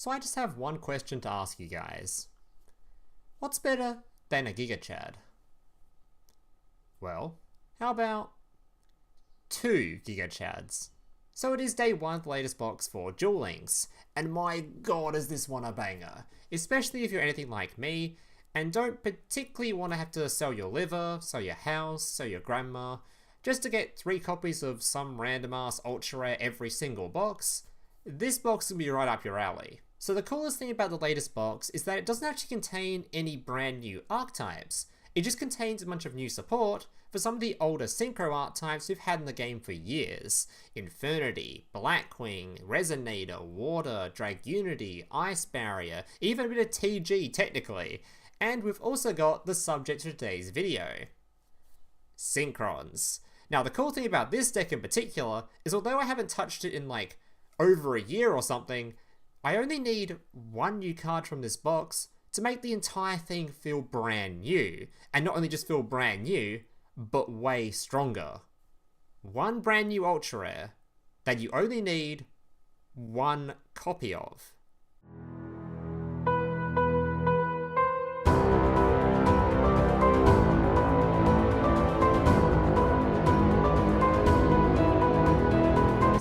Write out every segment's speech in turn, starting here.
So I just have one question to ask you guys. What's better than a Giga Chad? Well, how about 2 Giga Chads? So it is day 1 of the latest box for Duel Links, and my god is this one a banger, especially if you're anything like me and don't particularly want to have to sell your liver, sell your house, sell your grandma, just to get 3 copies of some random ass ultra rare every single box. This box will be right up your alley. So the coolest thing about the latest box is that it doesn't actually contain any brand new archetypes. It just contains a bunch of new support for some of the older synchro archetypes we've had in the game for years. Infernity, Blackwing, Resonator, Water, Dragunity, Ice Barrier, even a bit of TG technically. And we've also got the subject of today's video. Synchrons. Now the cool thing about this deck in particular is although I haven't touched it in like over a year or something, I only need 1 new card from this box to make the entire thing feel brand new. And not only just feel brand new, but way stronger. 1 brand new ultra rare that you only need 1 copy of.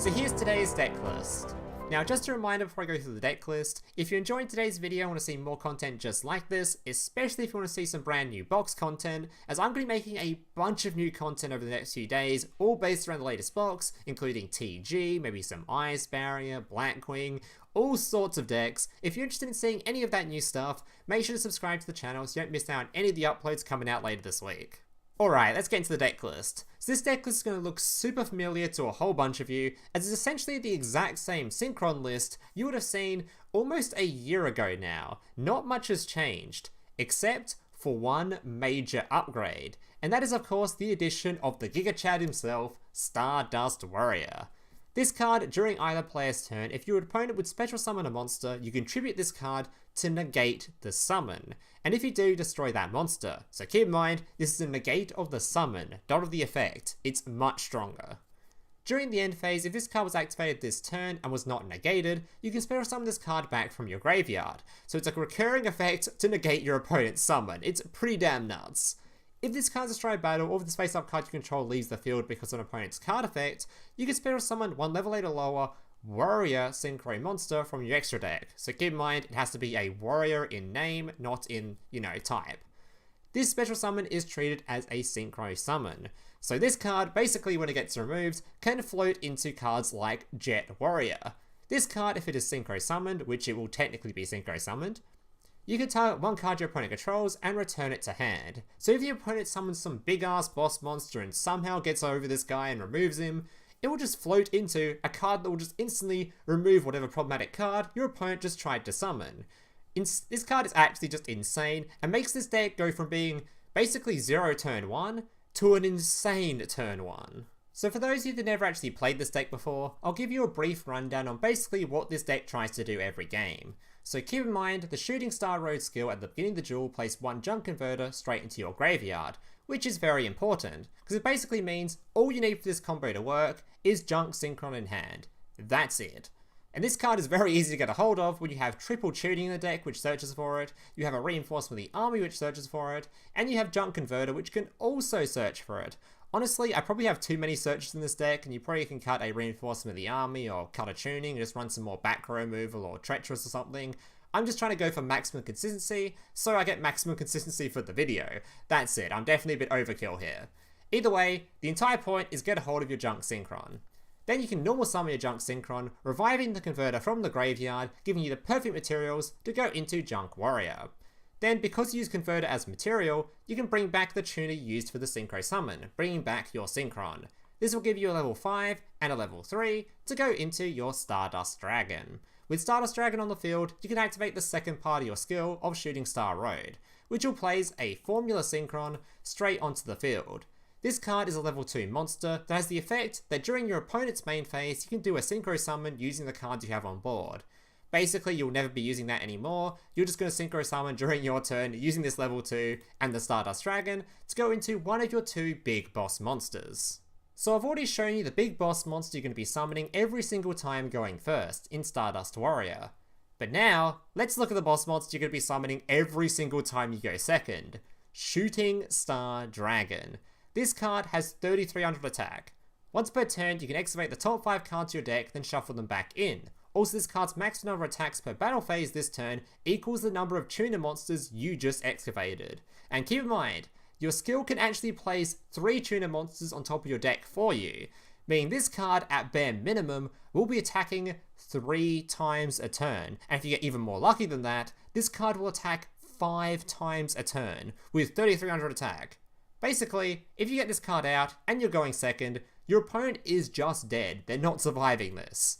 So here's today's deck list. Now just a reminder before I go through the deck list, if you're enjoying today's video and want to see more content just like this, especially if you want to see some brand new box content, as I'm going to be making a bunch of new content over the next few days, all based around the latest box, including TG, maybe some Ice Barrier, Blackwing, all sorts of decks. If you're interested in seeing any of that new stuff, make sure to subscribe to the channel so you don't miss out on any of the uploads coming out later this week. Alright, let's get into the deck list. So this deck list is going to look super familiar to a whole bunch of you, as it's essentially the exact same Synchron list you would have seen almost a year ago now. Not much has changed, except for one major upgrade, and that is of course the addition of the Giga Chad himself, Stardust Warrior. This card, during either player's turn, if your opponent would special summon a monster, you contribute this card to negate the summon. And if you do, destroy that monster. So keep in mind, this is a negate of the summon, not of the effect. It's much stronger. During the end phase, if this card was activated this turn and was not negated, you can special summon this card back from your graveyard. So it's a recurring effect to negate your opponent's summon. It's pretty damn nuts. If this card's destroyed battle, or if this face-up card you control leaves the field because of an opponent's card effect, you can special summon 1 level 8 or lower Warrior Synchro monster from your extra deck. So keep in mind, it has to be a warrior in name, not in, type. This special summon is treated as a Synchro summon. So this card, basically when it gets removed, can float into cards like Jet Warrior. This card, if it is Synchro summoned, which it will technically be Synchro summoned, you can target 1 card your opponent controls and return it to hand. So if your opponent summons some big ass boss monster and somehow gets over this guy and removes him, it will just float into a card that will just instantly remove whatever problematic card your opponent just tried to summon. This card is actually just insane and makes this deck go from being basically 0 turn 1 to an insane turn 1. So for those of you that never actually played this deck before, I'll give you a brief rundown on basically what this deck tries to do every game. So keep in mind, the Shooting Star Road skill at the beginning of the duel places 1 junk converter straight into your graveyard, which is very important, because it basically means all you need for this combo to work is junk synchron in hand. That's it. And this card is very easy to get a hold of when you have triple tuning in the deck which searches for it, you have a reinforcement of the army which searches for it, and you have junk converter which can also search for it. Honestly, I probably have too many searches in this deck, and you probably can cut a reinforcement of the army or cut a tuning and just run some more back row removal or treacherous or something. I'm just trying to go for maximum consistency, so I get maximum consistency for the video. That's it, I'm definitely a bit overkill here. Either way, the entire point is get a hold of your junk synchron. Then you can normal summon your junk synchron, reviving the converter from the graveyard, giving you the perfect materials to go into Junk Warrior. Then, because you use converter as material, you can bring back the tuner you used for the synchro summon, bringing back your synchron. This will give you a level 5 and a level 3 to go into your Stardust Dragon. With Stardust Dragon on the field, you can activate the second part of your skill of Shooting Star Road, which will place a Formula Synchron straight onto the field. This card is a level 2 monster that has the effect that during your opponent's main phase, you can do a synchro summon using the cards you have on board. Basically, you'll never be using that anymore. You're just going to synchro summon during your turn using this level 2 and the Stardust Dragon to go into one of your 2 big boss monsters. So I've already shown you the big boss monster you're going to be summoning every single time going first in Stardust Warrior. But now, let's look at the boss monster you're going to be summoning every single time you go second. Shooting Star Dragon. This card has 3300 attack. Once per turn, you can activate the top 5 cards of your deck, then shuffle them back in. Also, this card's maximum number of attacks per battle phase this turn equals the number of tuner monsters you just excavated. And keep in mind, your skill can actually place 3 tuner monsters on top of your deck for you, meaning this card, at bare minimum, will be attacking 3 times a turn. And if you get even more lucky than that, this card will attack 5 times a turn, with 3300 attack. Basically, if you get this card out, and you're going second, your opponent is just dead. They're not surviving this.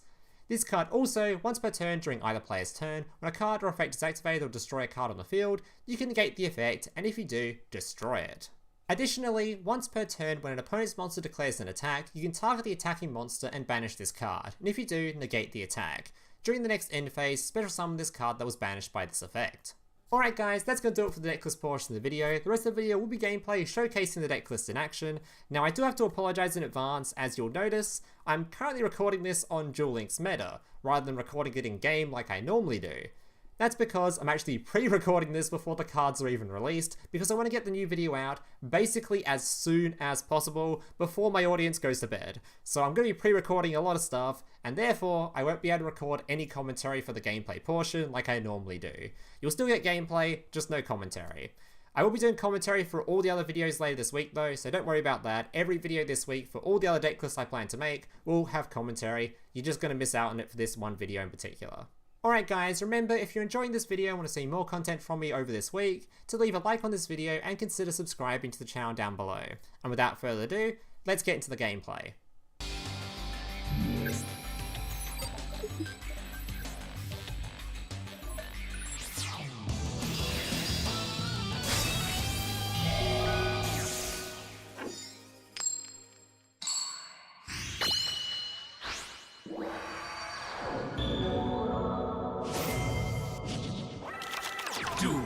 This card also, once per turn during either player's turn, when a card or effect is activated or destroy a card on the field, you can negate the effect, and if you do, destroy it. Additionally, once per turn when an opponent's monster declares an attack, you can target the attacking monster and banish this card, and if you do, negate the attack. During the next end phase, special summon this card that was banished by this effect. Alright guys, that's going to do it for the deck list portion of the video. The rest of the video will be gameplay showcasing the deck list in action. Now I do have to apologise in advance, as you'll notice, I'm currently recording this on Duel Link's meta, rather than recording it in game like I normally do. That's because I'm actually pre-recording this before the cards are even released, because I want to get the new video out basically as soon as possible before my audience goes to bed. So I'm going to be pre-recording a lot of stuff, and therefore I won't be able to record any commentary for the gameplay portion like I normally do. You'll still get gameplay, just no commentary. I will be doing commentary for all the other videos later this week though, so don't worry about that. Every video this week for all the other deck lists I plan to make will have commentary. You're just going to miss out on it for this one video in particular. Alright guys, remember if you're enjoying this video and want to see more content from me over this week, to leave a like on this video and consider subscribing to the channel down below. And without further ado, let's get into the gameplay. Duel.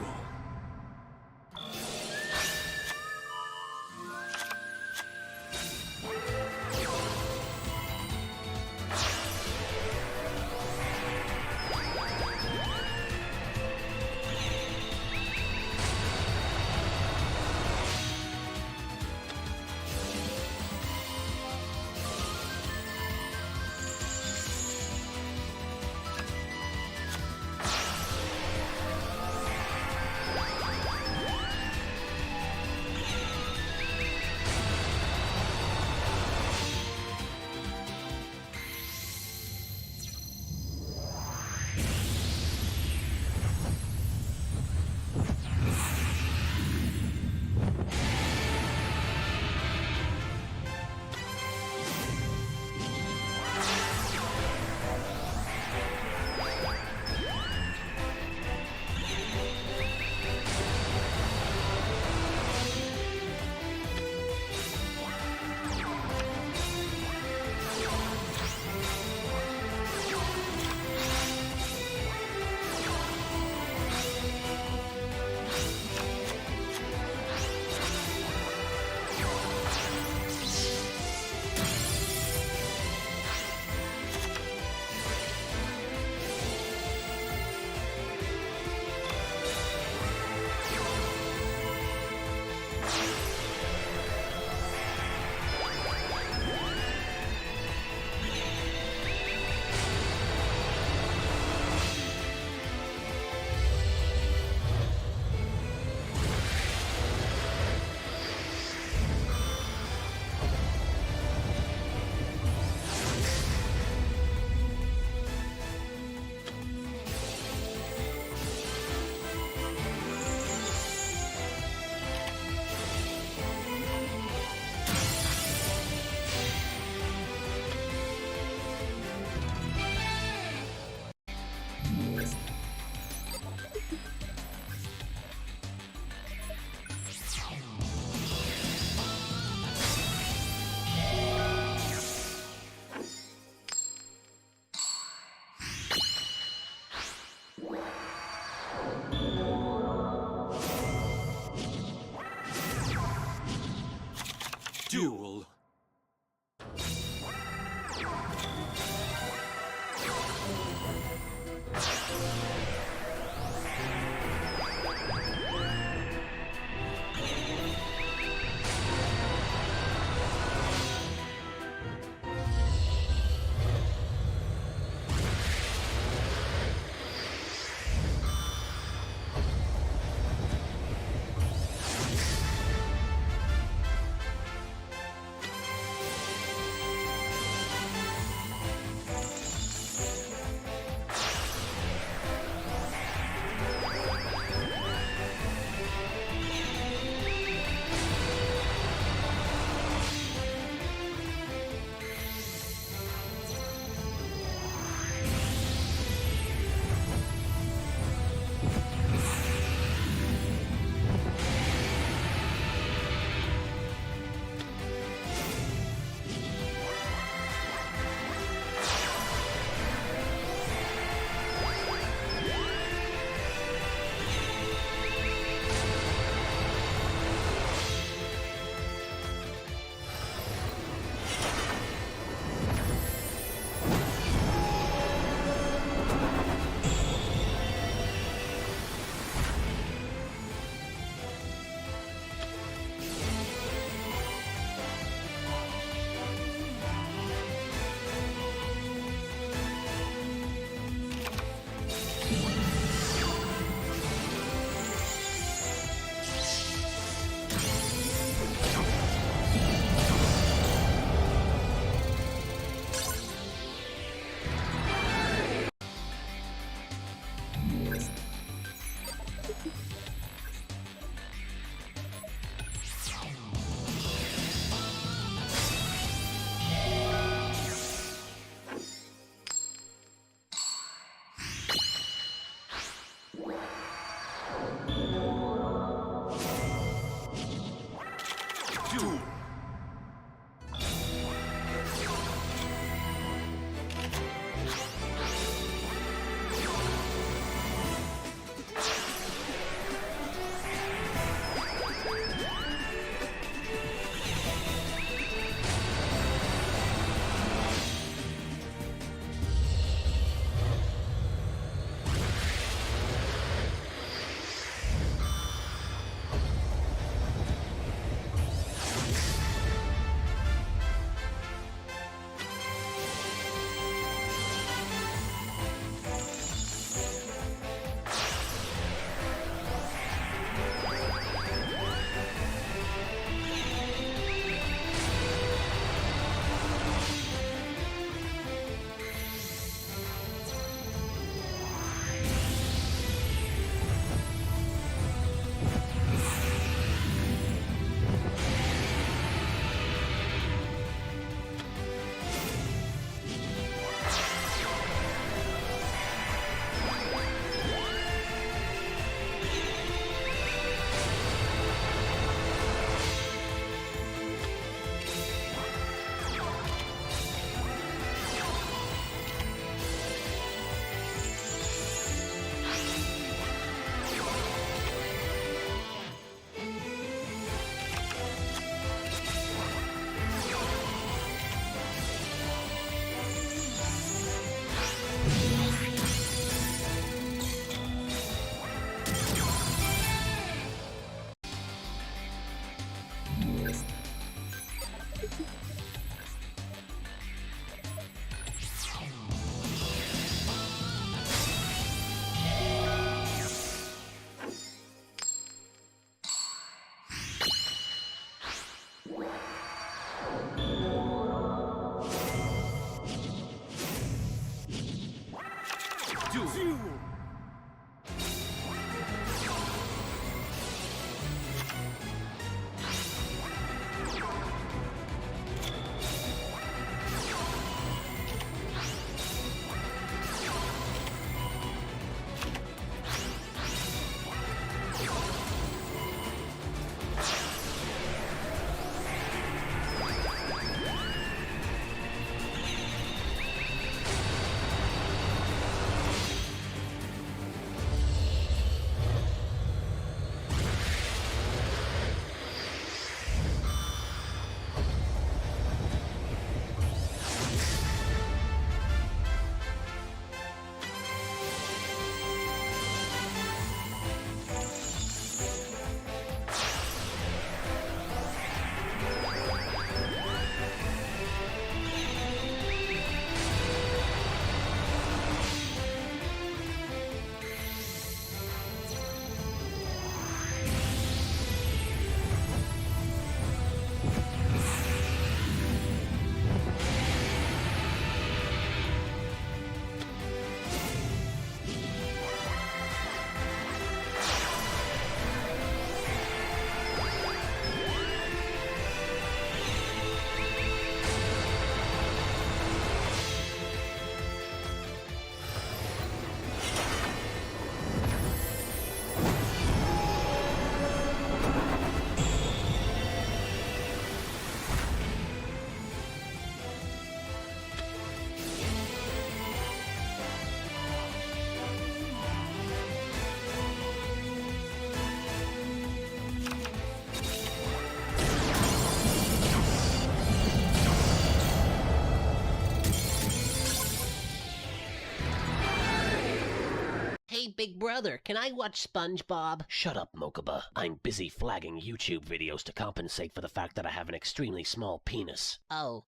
Duel. Big Brother. Can I watch SpongeBob? Shut up, Mokuba. I'm busy flagging YouTube videos to compensate for the fact that I have an extremely small penis. Oh.